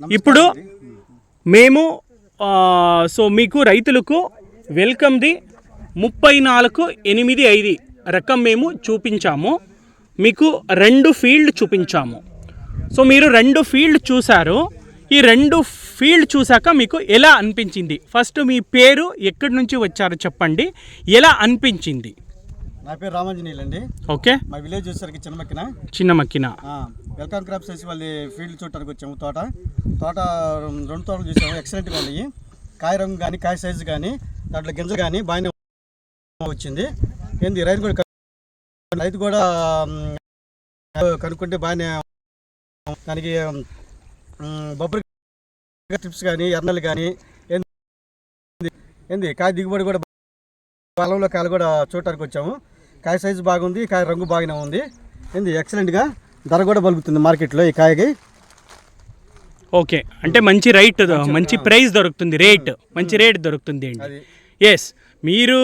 ఇప్పుడు మేము సో మీకు రైతులకు వెల్కమ్ది 3485 రకం మేము చూపించాము. మీకు 2 ఫీల్డ్ చూపించాము. సో మీరు 2 ఫీల్డ్ చూసారు. ఈ 2 ఫీల్డ్ చూసాక మీకు ఎలా అనిపించింది? ఫస్ట్ మీ పేరు, ఎక్కడి నుంచి వచ్చారో చెప్పండి, ఎలా అనిపించింది? నా పేరు రామాంజనేయులు అండి. ఓకే. మా విలేజ్ వచ్చేసరికి చిన్నమక్కిన. వెల్కమ్ క్రాప్స్ వేసి వాళ్ళ ఫీల్డ్ చూడటానికి వచ్చాము. తోట 2 తోటలు చూసాము. ఎక్సలెంట్గా ఉన్నాయి. కాయ రంగు కానీ కాయ సైజు కానీ దాంట్లో గింజ కానీ బాగానే వచ్చింది. ఏంది రైతు కూడా కనుక్కుంటే బాగానే దానికి బొబ్బరి ట్రిప్స్ కానీ ఎర్నలు కానీ ఏంది కాయ దిగుబడి కూడా పొలంలో కాయలు కూడా చూడటానికి వచ్చాము. కాయ సైజు బాగుంది, కాయ రంగు బాగానే ఉంది. ఏంది ఎక్సలెంట్గా ధర కూడా పలుకుతుంది మార్కెట్లో ఈ కాయకి. ఓకే, అంటే మంచి మంచి ప్రైస్ దొరుకుతుంది, మంచి రేట్ దొరుకుతుంది అండి. ఎస్, మీరు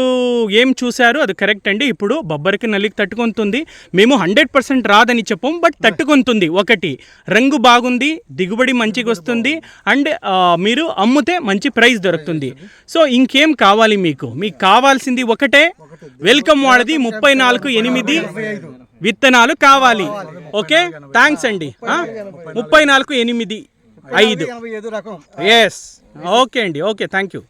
ఏం చూసారు అది కరెక్ట్ అండి. ఇప్పుడు బొబ్బరికి నల్లికి తట్టుకుంటుంది. మేము 100% రాదని చెప్పం, బట్ తట్టుకుంటుంది. ఒకటి రంగు బాగుంది, దిగుబడి మంచిగా వస్తుంది, అండ్ మీరు అమ్ముతే మంచి ప్రైస్ దొరుకుతుంది. సో ఇంకేం కావాలి మీకు కావాల్సింది ఒకటే, వెల్కమ్ వాడది 3485 విత్తనాలు కావాలి. ఓకే, థ్యాంక్స్ అండి. 3485. ఎస్, ఓకే అండి. Okay, thank you.